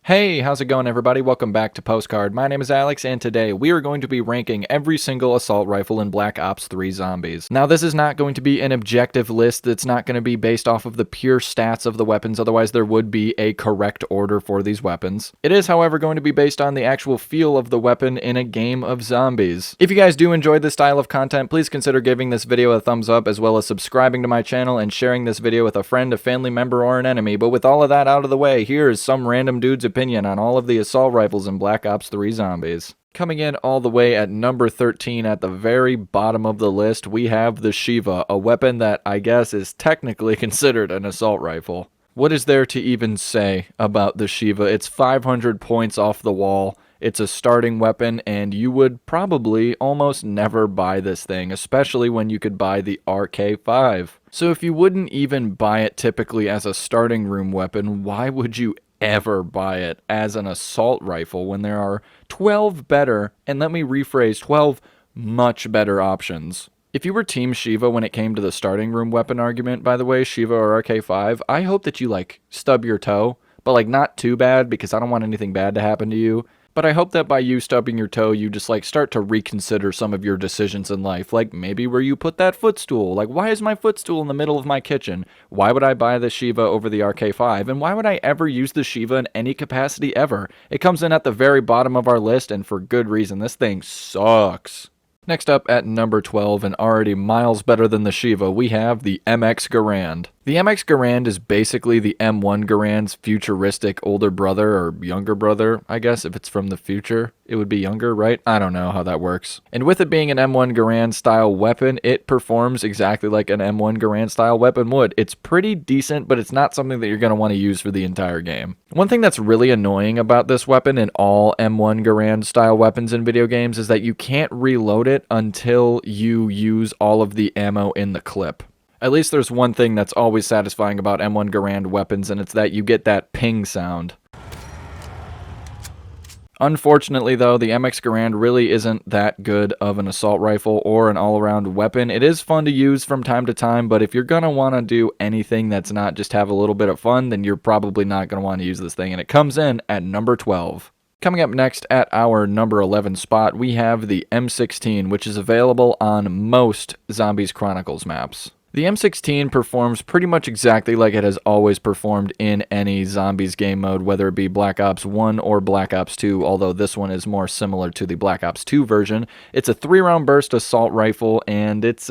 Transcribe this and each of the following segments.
Hey, how's it going everybody? Welcome back to Postcard. My name is Alex, and today we are going to be ranking every single assault rifle in Black Ops 3 Zombies. Now, this is not going to be an objective list that's not going to be based off of the pure stats of the weapons, otherwise there would be a correct order for these weapons. It is, however, going to be based on the actual feel of the weapon in a game of zombies. If you guys do enjoy this style of content, please consider giving this video a thumbs up, as well as subscribing to my channel and sharing this video with a friend, a family member, or an enemy. But with all of that out of the way, here is some random dude's opinion on all of the assault rifles in Black Ops 3 Zombies. Coming in all the way at number 13 at the very bottom of the list, we have the Shiva, a weapon that I guess is technically considered an assault rifle. What is there to even say about the Shiva? It's 500 points off the wall. It's a starting weapon, and you would probably almost never buy this thing, especially when you could buy the RK5. So if you wouldn't even buy it typically as a starting room weapon, why would you ever buy it as an assault rifle when there are 12 better, and let me rephrase, 12 much better options? If you were Team Shiva when it came to the starting room weapon argument, by the way, Shiva or RK5, I hope that you stub your toe, but not too bad, because I don't want anything bad to happen to you. But I hope that by you stubbing your toe, you just start to reconsider some of your decisions in life. Maybe where you put that footstool. Why is my footstool in the middle of my kitchen? Why would I buy the Shiva over the RK5? And why would I ever use the Shiva in any capacity ever? It comes in at the very bottom of our list, and for good reason. This thing sucks. Next up at number 12, and already miles better than the Shiva, we have the MX Garand. The MX Garand is basically the M1 Garand's futuristic older brother, or younger brother, I guess. If it's from the future, it would be younger, right? I don't know how that works. And with it being an M1 Garand style weapon, it performs exactly like an M1 Garand style weapon would. It's pretty decent, but it's not something that you're going to want to use for the entire game. One thing that's really annoying about this weapon and all M1 Garand style weapons in video games is that you can't reload it until you use all of the ammo in the clip. At least there's one thing that's always satisfying about M1 Garand weapons, and it's that you get that ping sound. Unfortunately, though, the MX Garand really isn't that good of an assault rifle or an all-around weapon. It is fun to use from time to time, but if you're going to want to do anything that's not just have a little bit of fun, then you're probably not going to want to use this thing, and it comes in at number 12. Coming up next at our number 11 spot, we have the M16, which is available on most Zombies Chronicles maps. The M16 performs pretty much exactly like it has always performed in any Zombies game mode, whether it be Black Ops 1 or Black Ops 2, although this one is more similar to the Black Ops 2 version. It's a 3-round burst assault rifle, and it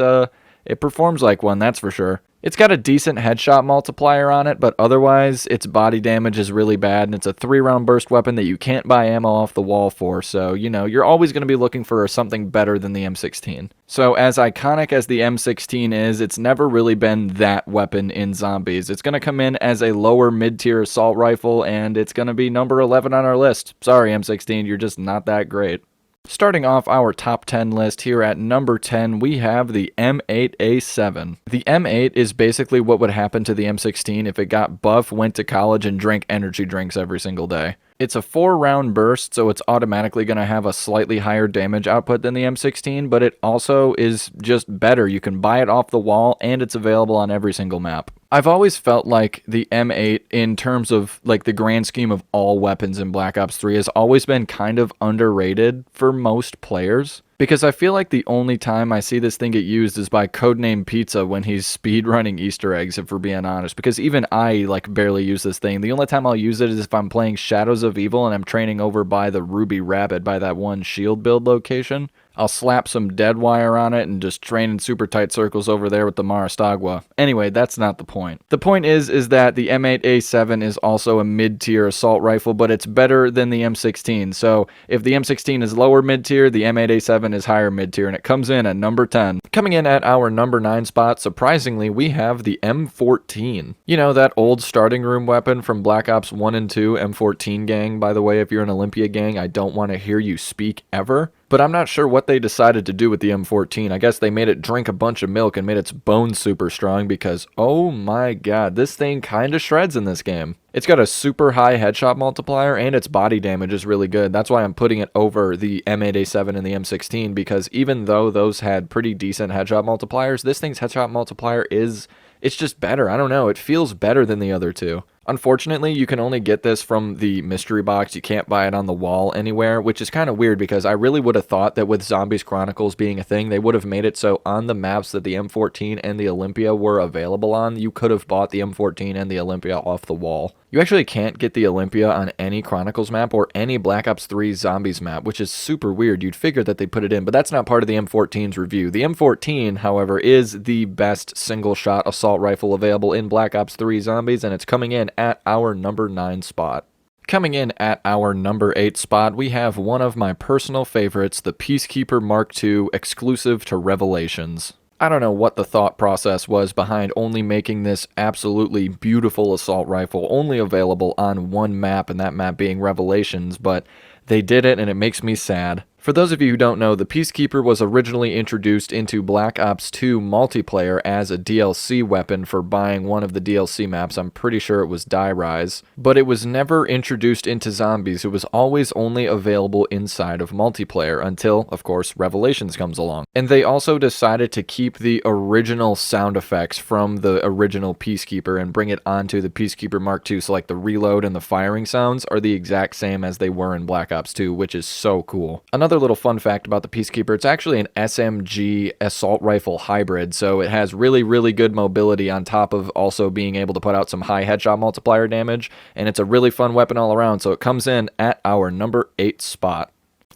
performs like one, that's for sure. It's got a decent headshot multiplier on it, but otherwise, its body damage is really bad, and it's a 3-round burst weapon that you can't buy ammo off the wall for, so, you're always going to be looking for something better than the M16. So, as iconic as the M16 is, it's never really been that weapon in Zombies. It's going to come in as a lower mid-tier assault rifle, and it's going to be number 11 on our list. Sorry, M16, you're just not that great. Starting off our top 10 list here at number 10, we have the M8A7. The M8 is basically what would happen to the M16 if it got buff, went to college, and drank energy drinks every single day. It's a 4-round burst, so it's automatically going to have a slightly higher damage output than the M16, but it also is just better. You can buy it off the wall, and it's available on every single map. I've always felt like the M8, in terms of the grand scheme of all weapons in Black Ops 3, has always been kind of underrated for most players. Because I feel like the only time I see this thing get used is by Codename Pizza when he's speedrunning Easter eggs, if we're being honest. Because even I, barely use this thing. The only time I'll use it is if I'm playing Shadows of Evil and I'm training over by the Ruby Rabbit, by that one shield build location. I'll slap some dead wire on it and just train in super tight circles over there with the Maristagua. Anyway, that's not the point. The point is that the M8A7 is also a mid-tier assault rifle, but it's better than the M16. So if the M16 is lower mid-tier, the M8A7 is higher mid-tier, and it comes in at number 10. Coming in at our number 9 spot, surprisingly, we have the M14. You know, that old starting room weapon from Black Ops 1 and 2, M14 gang. By the way, if you're an Olympia gang, I don't want to hear you speak ever. But I'm not sure what they decided to do with the M14. I guess they made it drink a bunch of milk and made its bones super strong because, oh my god, this thing kinda shreds in this game. It's got a super high headshot multiplier and its body damage is really good. That's why I'm putting it over the M8A7 and the M16, because even though those had pretty decent headshot multipliers, this thing's headshot multiplier it's just better. I don't know. It feels better than the other two. Unfortunately, you can only get this from the mystery box. You can't buy it on the wall anywhere, which is kind of weird because I really would have thought that with Zombies Chronicles being a thing, they would have made it so on the maps that the M14 and the Olympia were available on, you could have bought the M14 and the Olympia off the wall. You actually can't get the Olympia on any Chronicles map or any Black Ops 3 Zombies map, which is super weird. You'd figure that they put it in, but that's not part of the M14's review. The M14, however, is the best single-shot assault rifle available in Black Ops 3 Zombies, and it's coming in at our number 9 spot. Coming in at our number 8 spot, we have one of my personal favorites, the Peacekeeper Mark II, exclusive to Revelations. I don't know what the thought process was behind only making this absolutely beautiful assault rifle only available on one map, and that map being Revelations, but they did it and it makes me sad. For those of you who don't know, the Peacekeeper was originally introduced into Black Ops 2 multiplayer as a DLC weapon for buying one of the DLC maps. I'm pretty sure it was Die Rise. But it was never introduced into Zombies. It was always only available inside of multiplayer until, of course, Revelations comes along. And they also decided to keep the original sound effects from the original Peacekeeper and bring it onto the Peacekeeper Mark II. So like the reload and the firing sounds are the exact same as they were in Black Ops 2, which is so cool. Another little fun fact about the Peacekeeper, it's actually an SMG assault rifle hybrid, so it has really, really good mobility on top of also being able to put out some high headshot multiplier damage, and it's a really fun weapon all around, so it comes in at our number 8 spot.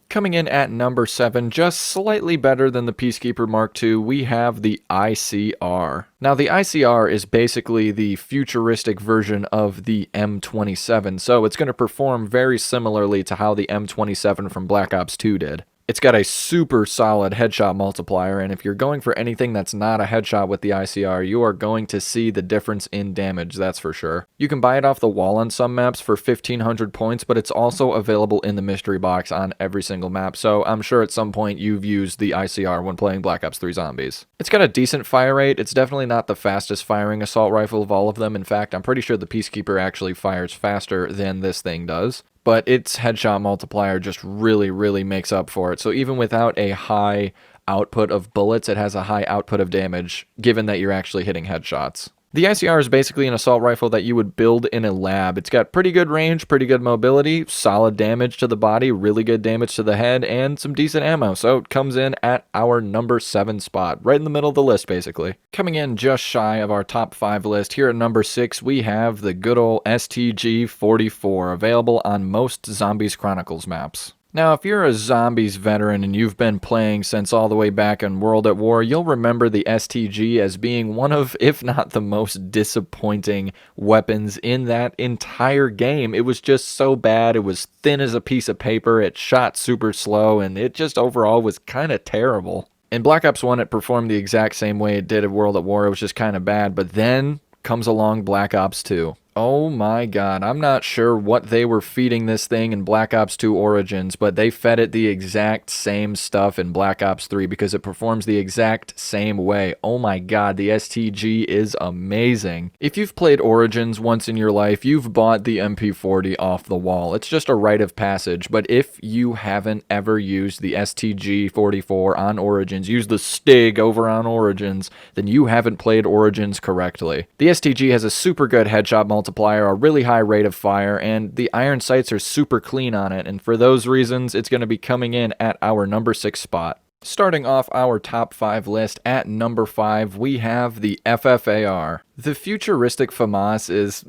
Coming in at number 7, just slightly better than the Peacekeeper Mark II, we have the ICR. Now, the ICR is basically the futuristic version of the M27, so it's going to perform very similarly to how the M27 from Black Ops 2 did. It's got a super solid headshot multiplier, and if you're going for anything that's not a headshot with the ICR, you are going to see the difference in damage, that's for sure. You can buy it off the wall on some maps for 1,500 points, but it's also available in the mystery box on every single map, so I'm sure at some point you've used the ICR when playing Black Ops 3 Zombies. It's got a decent fire rate. It's definitely not the fastest firing assault rifle of all of them. In fact, I'm pretty sure the Peacekeeper actually fires faster than this thing does. But its headshot multiplier just really, really makes up for it. So even without a high output of bullets, it has a high output of damage, given that you're actually hitting headshots. The ICR is basically an assault rifle that you would build in a lab. It's got pretty good range, pretty good mobility, solid damage to the body, really good damage to the head, and some decent ammo. So it comes in at our number 7 spot, right in the middle of the list, basically. Coming in just shy of our top 5 list, here at number 6, we have the good old STG-44, available on most Zombies Chronicles maps. Now, if you're a Zombies veteran and you've been playing since all the way back in World at War, you'll remember the STG as being one of, if not the most disappointing weapons in that entire game. It was just so bad, it was thin as a piece of paper, it shot super slow, and it just overall was kind of terrible. In Black Ops 1, it performed the exact same way it did in World at War. It was just kind of bad, but then comes along Black Ops 2. Oh my god, I'm not sure what they were feeding this thing in Black Ops 2 Origins, but they fed it the exact same stuff in Black Ops 3 because it performs the exact same way. Oh my god, the STG is amazing. If you've played Origins once in your life, you've bought the MP40 off the wall. It's just a rite of passage, but if you haven't ever used the STG-44 on Origins, use the STIG over on Origins, then you haven't played Origins correctly. The STG has a super good headshot multiplier, a really high rate of fire, and the iron sights are super clean on it, and for those reasons, it's going to be coming in at our number 6 spot. Starting off our top 5 list, at number 5, we have the FFAR. The futuristic FAMAS is...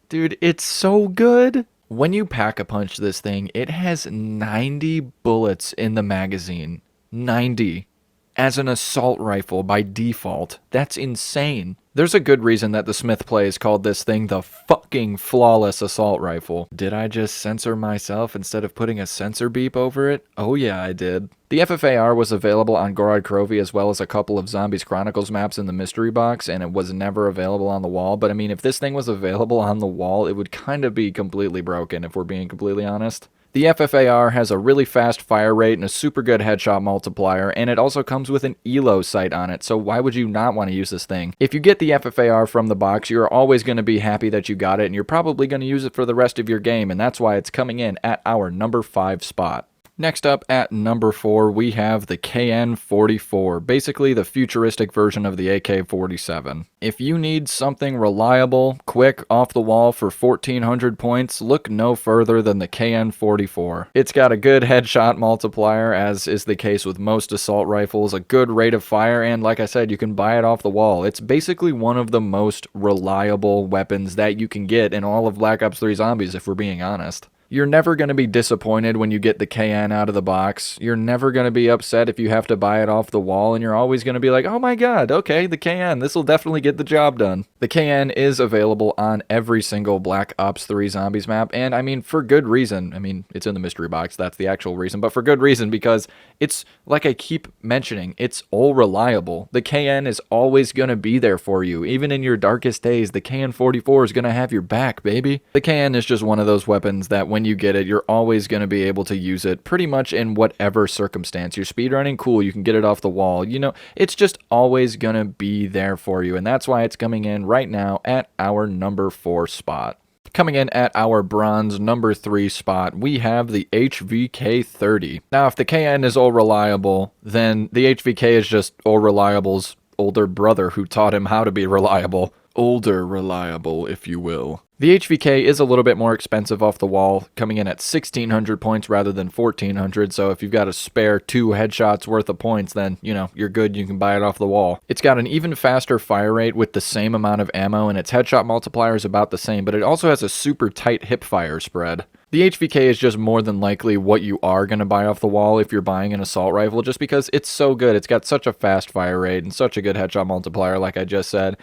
Dude, it's so good! When you pack-a-punch this thing, it has 90 bullets in the magazine. 90. As an assault rifle by default. That's insane. There's a good reason that the Smith Plays called this thing the fucking flawless assault rifle. Did I just censor myself instead of putting a censor beep over it? Oh yeah, I did. The FFAR was available on Gorod Krovi as well as a couple of Zombies Chronicles maps in the mystery box, and it was never available on the wall. But I mean, if this thing was available on the wall, it would kind of be completely broken, if we're being completely honest. The FFAR has a really fast fire rate and a super good headshot multiplier, and it also comes with an ELO sight on it, so why would you not want to use this thing? If you get the FFAR from the box, you're always going to be happy that you got it, and you're probably going to use it for the rest of your game, and that's why it's coming in at our number 5 spot. Next up at number 4, we have the KN-44, basically the futuristic version of the AK-47. If you need something reliable, quick, off the wall for 1400 points, look no further than the KN-44. It's got a good headshot multiplier, as is the case with most assault rifles, a good rate of fire, and like I said, you can buy it off the wall. It's basically one of the most reliable weapons that you can get in all of Black Ops 3 Zombies, if we're being honest. You're never going to be disappointed when you get the KN out of the box. You're never going to be upset if you have to buy it off the wall, and you're always going to be like, oh my god, okay, the KN, this will definitely get the job done. The KN is available on every single Black Ops 3 Zombies map, and I mean, for good reason. I mean, it's in the mystery box, that's the actual reason, but for good reason, because it's, like I keep mentioning, it's all reliable. The KN is always going to be there for you. Even in your darkest days, the KN-44 is going to have your back, baby. The KN is just one of those weapons that when you get it, you're always going to be able to use it pretty much in whatever circumstance. You're speedrunning, cool, you can get it off the wall. You know, it's just always going to be there for you, and that's why it's coming in right now at our number 4 spot. Coming in at our bronze number 3 spot, we have the HVK-30. Now, if the KN is all reliable, then the HVK is just all reliable's older brother who taught him how to be reliable. Older reliable, if you will. The HVK is a little bit more expensive off the wall, coming in at 1600 points rather than 1400, so if you've got a spare 2 headshots worth of points, then, you know, you're good, you can buy it off the wall. It's got an even faster fire rate with the same amount of ammo, and its headshot multiplier is about the same, but it also has a super tight hip fire spread. The HVK is just more than likely what you are going to buy off the wall if you're buying an assault rifle, just because it's so good. It's got such a fast fire rate and such a good headshot multiplier, like I just said.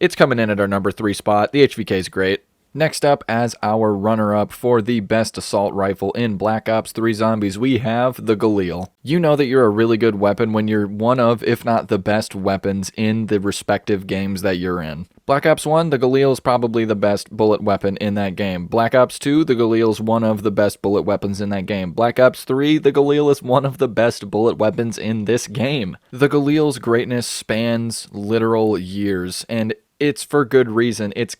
It's coming in at our number 3 spot. The HVK is great. Next up, as our runner-up for the best assault rifle in Black Ops 3 Zombies, we have the Galil. You know that you're a really good weapon when you're one of, if not the best weapons in the respective games that you're in. Black Ops 1, the Galil is probably the best bullet weapon in that game. Black Ops 2, the Galil is one of the best bullet weapons in that game. Black Ops 3, the Galil is one of the best bullet weapons in this game. The Galil's greatness spans literal years, and it's for good reason. It's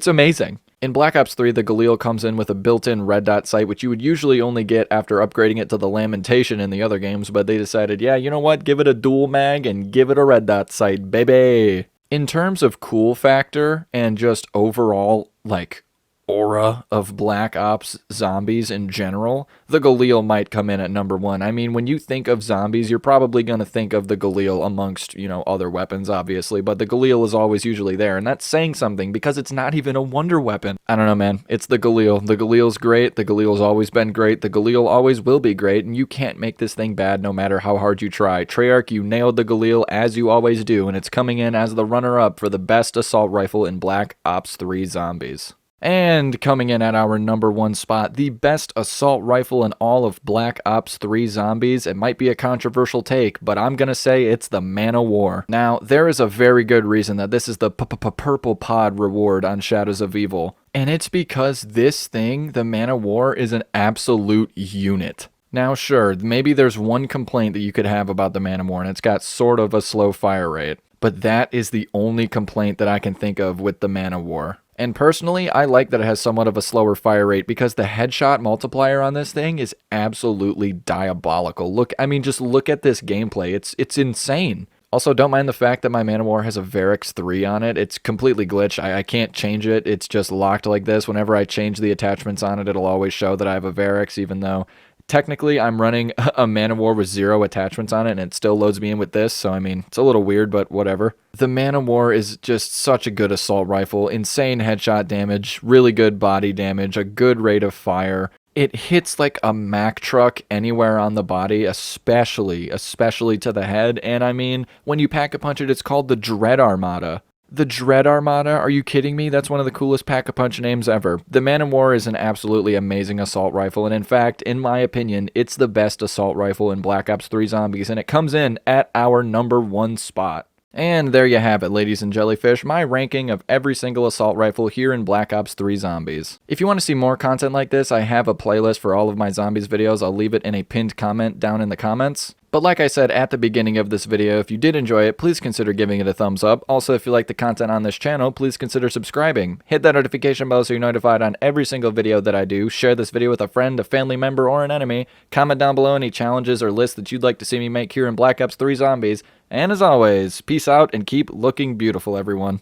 amazing. In Black Ops 3, the Galil comes in with a built-in red dot sight, which you would usually only get after upgrading it to the Lamentation in the other games, but they decided, yeah, you know what, give it a dual mag and give it a red dot sight, baby. In terms of cool factor and just overall, like, aura of Black Ops Zombies in general, the Galil might come in at number 1. I mean, when you think of zombies, you're probably going to think of the Galil amongst, you know, other weapons, obviously, but the Galil is always usually there, and that's saying something because it's not even a wonder weapon. I don't know, man. It's the Galil. The Galil's great. The Galil's always been great. The Galil always will be great, and you can't make this thing bad no matter how hard you try. Treyarch, you nailed the Galil as you always do, and it's coming in as the runner-up for the best assault rifle in Black Ops 3 Zombies. And coming in at our number 1 spot, the best assault rifle in all of Black Ops 3 Zombies. It might be a controversial take, but I'm gonna say it's the Man of War. Now, there is a very good reason that this is the purple pod reward on Shadows of Evil, and it's because this thing, the Man of War, is an absolute unit. Now, sure, maybe there's one complaint that you could have about the Man of War, and it's got sort of a slow fire rate, but that is the only complaint that I can think of with the Man of War. And personally, I like that it has somewhat of a slower fire rate because the headshot multiplier on this thing is absolutely diabolical. Just look at this gameplay. It's insane. Also, don't mind the fact that my Man of War has a Varix 3 on it. It's completely glitched. I can't change it. It's just locked like this. Whenever I change the attachments on it, it'll always show that I have a Varix, even though technically I'm running a Man of War with 0 attachments on it, and it still loads me in with this, so I mean, it's a little weird, but whatever. The Man of War is just such a good assault rifle. Insane headshot damage, really good body damage, a good rate of fire. It hits like a Mack truck anywhere on the body, especially to the head, and I mean, when you pack-a-punch it, it's called the Dread Armada. The Dread Armada? Are you kidding me? That's one of the coolest pack-a-punch names ever. The Man of War is an absolutely amazing assault rifle, and in fact, in my opinion, it's the best assault rifle in Black Ops 3 Zombies, and it comes in at our number 1 spot. And there you have it, ladies and jellyfish, my ranking of every single assault rifle here in Black Ops 3 Zombies. If you want to see more content like this, I have a playlist for all of my Zombies videos. I'll leave it in a pinned comment down in the comments. But like I said at the beginning of this video, if you did enjoy it, please consider giving it a thumbs up. Also, if you like the content on this channel, please consider subscribing. Hit that notification bell so you're notified on every single video that I do. Share this video with a friend, a family member, or an enemy. Comment down below any challenges or lists that you'd like to see me make here in Black Ops 3 Zombies. And as always, peace out and keep looking beautiful, everyone.